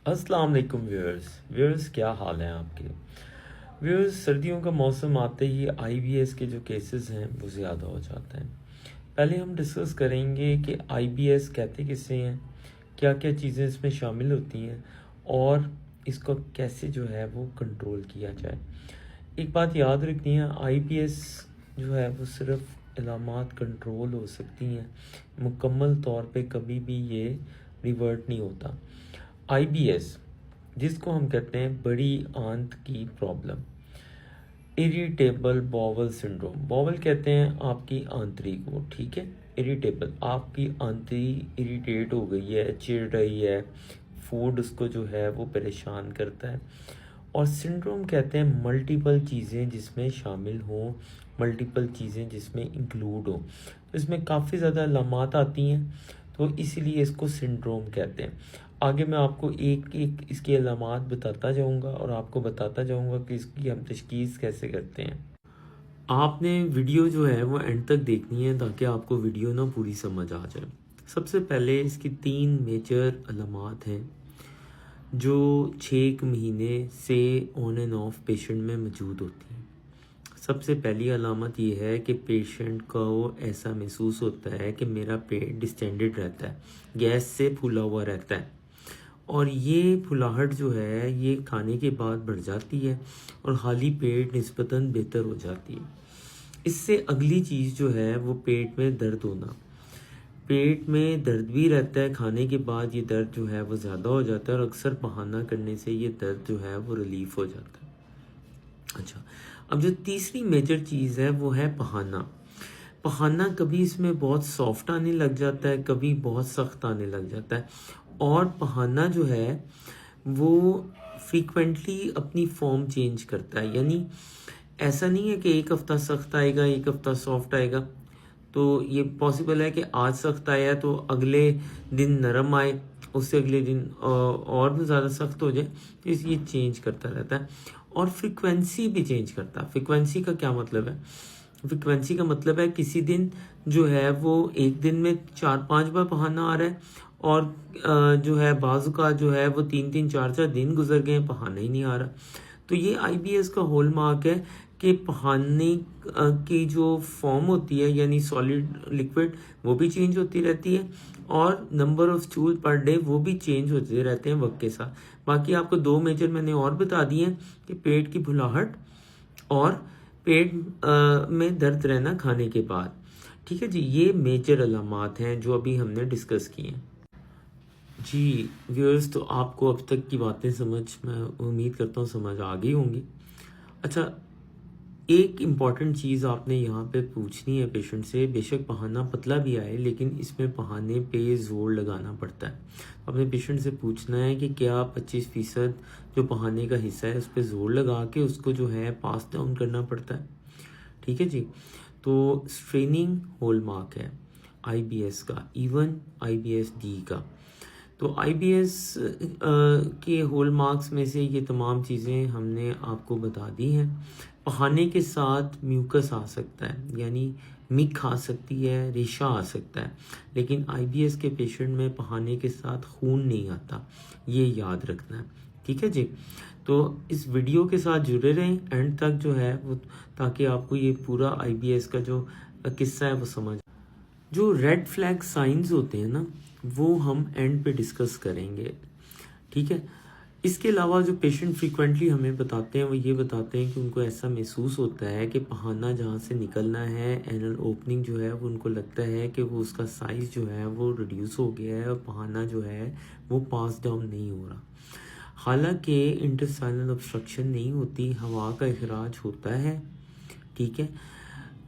अस्सलाम वालेकुम व्यूअर्स क्या हाल हैं आपके। व्यूअर्स, सर्दियों का मौसम आते ही आईबीएस के जो केसेस हैं वो ज़्यादा हो जाते हैं। पहले हम डिस्कस करेंगे कि आईबीएस कहते किसे हैं, क्या क्या चीज़ें इसमें शामिल होती हैं और इसको कैसे जो है वो कंट्रोल किया जाए। एक बात याद रखनी है, आईबीएस जो है वो सिर्फ इलामात कंट्रोल हो सकती हैं, मुकम्मल तौर पे कभी भी ये रिवर्ट नहीं होता। आईबीएस जिसको हम कहते हैं बड़ी आंत की problem, irritable bowel syndrome. Bowel कहते हैं आपकी आंतरी को, ठीक है। इरिटेबल, आपकी आंतरी इरिटेट हो गई है, चिढ़ रही है, फूड उसको जो है वो परेशान करता है। और सिंड्रोम कहते हैं मल्टीपल चीज़ें जिसमें शामिल हों, मल्टीपल चीज़ें जिसमें इंक्लूड हो, तो इसमें काफ़ी ज़्यादा अलामात आती हैं, तो इसीलिए इसको सिंड्रोम कहते हैं। आगे मैं आपको एक एक इसकी अलामात बताता जाऊंगा और आपको बताता जाऊंगा कि इसकी हम तशखीस कैसे करते हैं। आपने वीडियो जो है वो एंड तक देखनी है ताकि आपको वीडियो ना पूरी समझ आ जाए। सबसे पहले इसकी 3 मेजर अलामात हैं जो 6 महीने से ऑन एंड ऑफ पेशेंट में मौजूद होती हैं। सबसे पहली अलामत ये है कि पेशेंट को ऐसा महसूस होता है कि मेरा पेट डिस्टेंडेड रहता है, गैस से फूला हुआ रहता है, और ये फुलाहट जो है ये खाने के बाद बढ़ जाती है और खाली पेट निस्बतन बेहतर हो जाती है। इससे अगली चीज़ जो है वो पेट में दर्द होना। पेट में दर्द भी रहता है, खाने के बाद ये दर्द जो है वो ज़्यादा हो जाता है और अक्सर बहाना करने से ये दर्द जो है वो रिलीफ हो जाता है। अच्छा, अब जो तीसरी मेजर चीज़ है वो है बहाना। बहाना कभी इसमें बहुत सॉफ्ट आने लग जाता है, कभी बहुत सख्त आने लग जाता है, और बहाना जो है वो फ्रीक्वेंटली अपनी फॉर्म चेंज करता है। यानी ऐसा नहीं है कि एक हफ्ता सख्त आएगा, एक हफ्ता सॉफ्ट आएगा। तो ये पॉसिबल है कि आज सख्त आया तो अगले दिन नरम आए, उससे अगले दिन और भी ज़्यादा सख्त हो जाए। तो ये चेंज करता रहता है और फ्रिक्वेंसी भी चेंज करता है। फ्रिक्वेंसी का क्या मतलब है? फ्रिक्वेंसी का मतलब है किसी दिन जो है वो एक दिन में 4-5 बार बहाना आ रहा है, और जो है बाजू का जो है वो 3-3 4-4 दिन गुजर गए, बहाना ही नहीं आ रहा। तो ये आईबीएस का हॉलमार्क है कि बहाने की जो फॉर्म होती है, यानी सॉलिड लिक्विड, वो भी चेंज होती रहती है, और number of stool per day वो भी चेंज होते रहते हैं वक्त के साथ। बाकी आपको 2 मेजर मैंने और बता दिए हैं कि पेट की फुलाहट और पेट में दर्द रहना खाने के बाद। ठीक है जी, ये मेजर अलामात हैं जो अभी हमने डिस्कस किए हैं। जी व्यूअर्स, तो आपको अब तक की बातें समझ, मैं उम्मीद करता हूँ समझ आ गई होंगी। अच्छा, एक इम्पॉर्टेंट चीज़ आपने यहाँ पे पूछनी है पेशेंट से। बेशक बहाना पतला भी आए लेकिन इसमें बहाने पे जोर लगाना पड़ता है। अपने पेशेंट से पूछना है कि क्या 25% जो बहाने का हिस्सा है उस पर जोर लगा के उसको जो है पास डाउन करना पड़ता है। ठीक है जी। तो स्ट्रेनिंग हॉलमार्क है आईबीएस का, इवन आईबीएस डी का। तो आईबीएस के हॉलमार्क्स में से ये तमाम चीज़ें हमने आपको बता दी हैं। बहाने के साथ म्यूकस आ सकता है, यानी मिक आ सकती है, रेशा आ सकता है, लेकिन आईबीएस के पेशेंट में बहाने के साथ खून नहीं आता, ये याद रखना है। ठीक है जी। तो इस वीडियो के साथ जुड़े रहें एंड तक जो है वो, ताकि आपको ये पूरा आईबीएस का जो किस्सा है वो समझ। जो रेड फ्लैग साइंस होते हैं ना, वो हम एंड पे डिस्कस करेंगे। ठीक है। इसके अलावा जो पेशेंट फ्रीक्वेंटली हमें बताते हैं वो ये बताते हैं कि उनको ऐसा महसूस होता है कि बहाना जहाँ से निकलना है, एनल ओपनिंग जो है वो उनको लगता है कि वो उसका साइज़ जो है वो रिड्यूस हो गया है और बहाना जो है वो पास डाउन नहीं हो रहा। हालांकि इंटेस्टाइनल ऑब्स्ट्रक्शन नहीं होती, हवा का इखराज होता है। ठीक है।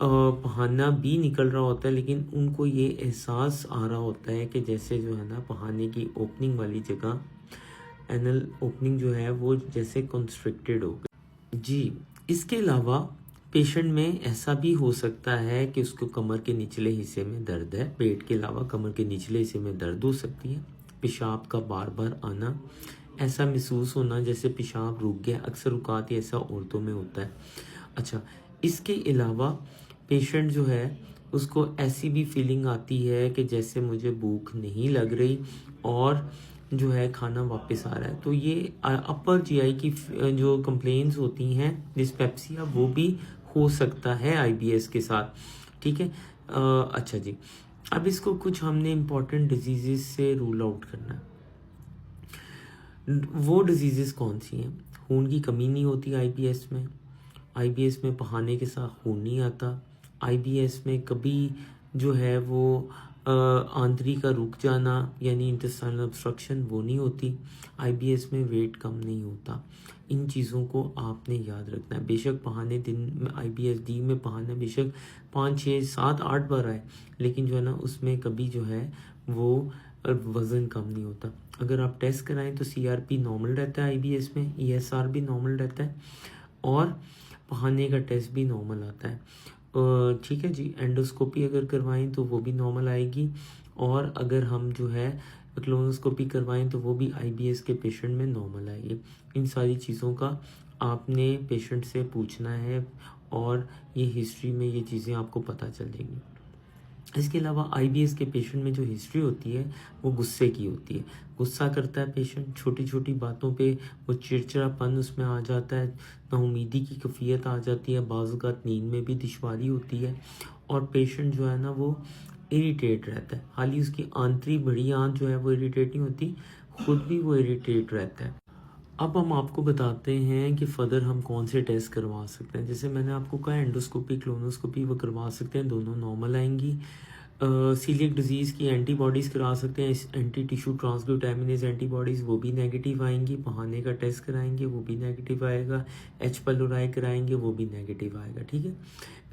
बहाना भी निकल रहा होता है, लेकिन उनको ये एहसास आ रहा होता है कि जैसे जो है ना बहाने की ओपनिंग वाली जगह, एनल ओपनिंग जो है वो जैसे कंस्ट्रिक्टेड हो गई। जी, इसके अलावा पेशेंट में ऐसा भी हो सकता है कि उसको कमर के निचले हिस्से में दर्द है। पेट के अलावा कमर के निचले हिस्से में दर्द हो सकती है। पेशाब का बार बार आना, ऐसा महसूस होना जैसे पेशाब रुक गया, अक्सर औकात ऐसा औरतों में होता है। अच्छा, इसके अलावा पेशेंट जो है उसको ऐसी भी फीलिंग आती है कि जैसे मुझे भूख नहीं लग रही, और जो है खाना वापस आ रहा है। तो ये अपर जीआई की जो कंप्लेंट्स होती हैं डिस्पेप्सिया, वो भी हो सकता है आईबीएस के साथ, ठीक है। अच्छा जी, अब इसको कुछ हमने इम्पॉर्टेंट डिजीजेस से रूल आउट करना है। वो डिजीजेस कौन सी हैं? खून की कमी नहीं होती आईबीएस में, आईबीएस में बहाने के साथ खून नहीं आता, आईबीएस में कभी जो है वो आंतरी का रुक जाना यानी इंटेस्टाइनल ऑब्स्ट्रक्शन वो नहीं होती, आईबीएस में वेट कम नहीं होता। इन चीज़ों को आपने याद रखना है। बेशक बहाने दिन में आईबीएस डी में बहाने बेशक 5, 6, 7, 8 बार आए, लेकिन जो है ना उसमें कभी जो है वो वज़न कम नहीं होता। अगर आप टेस्ट कराएं तो सीआरपी नॉर्मल रहता है आईबीएस में, ईएसआर भी नॉर्मल रहता है और बहाने का टेस्ट भी नॉर्मल आता है, ठीक है जी। एंडोस्कोपी अगर करवाएं तो वो भी नॉर्मल आएगी, और अगर हम जो है क्लोनोस्कोपी करवाएं तो वो भी आईबीएस के पेशेंट में नॉर्मल आएगी। इन सारी चीज़ों का आपने पेशेंट से पूछना है और ये हिस्ट्री में ये चीज़ें आपको पता चल जाएंगी। इसके अलावा आईबीएस के पेशेंट में जो हिस्ट्री होती है वो गुस्से की होती है। गुस्सा करता है पेशेंट, छोटी छोटी बातों पे वो चिड़चिड़ापन उसमें आ जाता है, नाउमीदी की कैफियत आ जाती है, बाज़-औक़ात नींद में भी दुश्वारी होती है, और पेशेंट जो है ना वो इरिटेट रहता है। हालांकि उसकी आंतरी बड़ी आंत जो है वो इरिटेट नहीं होती, खुद भी वो इरिटेट रहता है। अब हम आपको बताते हैं कि फर्दर हम कौन से टेस्ट करवा सकते हैं। जैसे मैंने आपको कहा एंडोस्कोपी, क्लोनोस्कोपी वो करवा सकते हैं, दोनों नॉर्मल आएंगी। सीलियक डिजीज़ की एंटीबॉडीज़ करा सकते हैं, एंटी टिश्यू ट्रांसग्लूटामिनेज एंटीबॉडीज़ वो भी नेगेटिव आएंगी। बहाने का टेस्ट कराएंगे वो भी नेगेटिव आएगा, एच पलोराई कराएंगे वो भी नेगेटिव आएगा, ठीक है।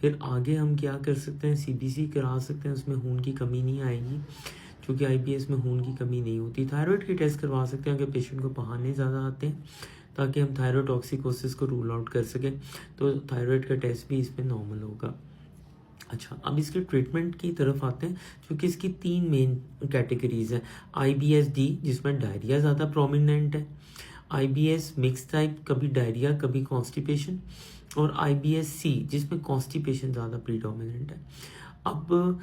फिर आगे हम क्या कर सकते हैं, सीबीसी करा सकते हैं, उसमें खून की कमी नहीं आएगी क्योंकि आईबीएस में खून की कमी नहीं होती। थायराइड की टेस्ट करवा सकते हैं अगर पेशेंट को बहाने ज़्यादा आते हैं, ताकि हम थायराइड टॉक्सिकोसिस को रूल आउट कर सकें, तो थायराइड का टेस्ट भी इसमें नॉर्मल होगा। अच्छा, अब इसके ट्रीटमेंट की तरफ आते हैं, क्योंकि इसकी 3 मेन कैटेगरीज हैं। आईबीएस डी जिसमें डायरिया ज़्यादा प्रोमिनेंट है, आईबीएस मिक्स टाइप कभी डायरिया कभी कॉन्स्टिपेशन, और आईबीएस सी जिसमें कॉन्स्टिपेशन ज़्यादा प्रीडोमिनेंट है। अब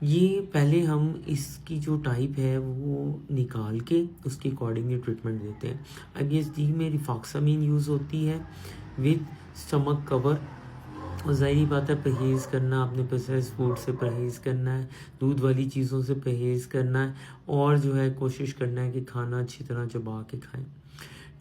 ये पहले हम इसकी जो टाइप है वो निकाल के उसके अकॉर्डिंगली ट्रीटमेंट देते हैं। आईबीएस डी में रिफॉक्सामिन यूज़ होती है विद स्टमक कवर, और ज़ाहिरी बात है परहेज़ करना, अपने प्रोसेस्ड फूड से परहेज़ करना है, दूध वाली चीज़ों से परहेज़ करना है, और जो है कोशिश करना है कि खाना अच्छी तरह चबा के खाएं,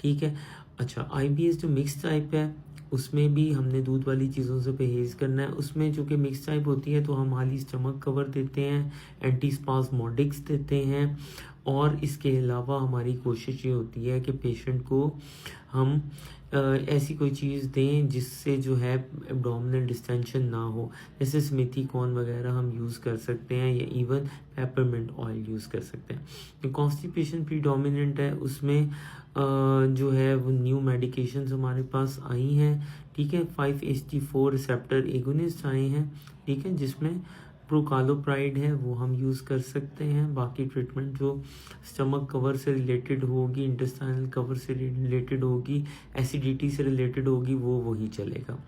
ठीक है। अच्छा, आईबीएस जो मिक्स टाइप है उसमें भी हमने दूध वाली चीज़ों से परहेज़ करना है। उसमें चूँकि मिक्स टाइप होती है तो हम हाली स्टमक कवर देते हैं, एंटीस्पास्मोडिक्स देते हैं, और इसके अलावा हमारी कोशिश ये होती है कि पेशेंट को हम ऐसी कोई चीज़ दें जिससे जो है एब्डोमिनल डिस्टेंशन ना हो, जैसे स्मेथी कॉर्न वगैरह हम यूज़ कर सकते हैं, या इवन पेपरमिंट ऑयल यूज़ कर सकते हैं। तो कॉन्स्टिपेशन प्रीडोमिनेंट है, उसमें जो है वो न्यू मेडिकेशंस हमारे पास आई हैं, ठीक है। 5-HT4 रिसेप्टर एगोनिस्ट आए हैं, ठीक है, जिसमें प्रोकालोप्राइड है वो हम यूज़ कर सकते हैं। बाकी ट्रीटमेंट जो स्टमक कवर से रिलेटेड होगी, इंटेस्टाइनल कवर से रिलेटेड होगी, एसिडिटी से रिलेटेड होगी, वो वही चलेगा।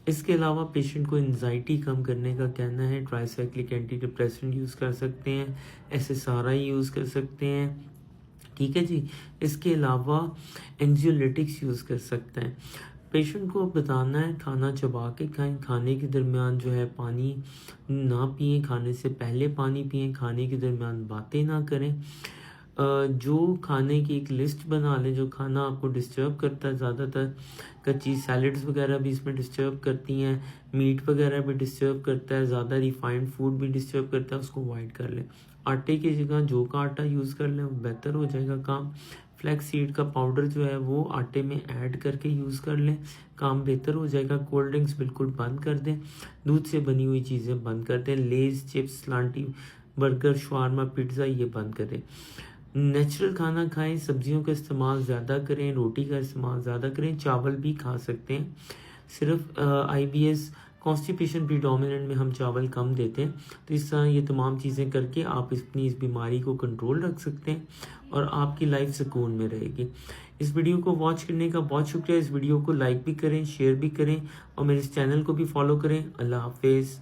इसके अलावा पेशेंट को एंजाइटी कम करने का कहना है, ट्राइसाइक्लिक एंटी डिप्रेसेंट यूज़ कर सकते हैं, SSRI यूज़ कर सकते हैं, ठीक है जी। इसके अलावा एंजियोलिटिक्स यूज़ कर सकते हैं। पेशेंट को बताना है खाना चबा के खाएं, खाने के दरमियान जो है पानी ना पिएं, खाने से पहले पानी पिएं, खाने के दरमियान बातें ना करें। जो खाने की एक लिस्ट बना लें, जो खाना आपको डिस्टर्ब करता है, ज़्यादातर कच्ची सैलड्स वगैरह भी इसमें डिस्टर्ब करती हैं, मीट वगैरह भी डिस्टर्ब करता है, ज़्यादा रिफाइंड फूड भी डिस्टर्ब करता है, उसको अवॉइड कर लें। आटे की जगह जौ का आटा यूज़ कर लें, वो बेहतर हो जाएगा काम। फ्लैक्स सीड का पाउडर जो है वो आटे में ऐड करके यूज़ कर लें, काम बेहतर हो जाएगा। कोल्ड ड्रिंक्स बिल्कुल बंद कर दें, दूध से बनी हुई चीज़ें बंद कर दें, लेज़, चिप्स, स्लांटी, बर्गर, शवारमा, पिज़्ज़ा ये बंद करें। नेचुरल खाना खाएं, सब्जियों का इस्तेमाल ज़्यादा करें, रोटी का इस्तेमाल ज़्यादा करें, चावल भी खा सकते हैं। सिर्फ आईबीएस कॉन्स्टिपेशन प्रीडोमिनेंट में हम चावल कम देते हैं। तो इस तरह ये तमाम चीज़ें करके आप अपनी इस बीमारी को कंट्रोल रख सकते हैं और आपकी लाइफ सुकून में रहेगी। इस वीडियो को वॉच करने का बहुत शुक्रिया। इस वीडियो को लाइक भी करें, शेयर भी करें, और मेरे इस चैनल को भी फॉलो करें। अल्लाह हाफिज़।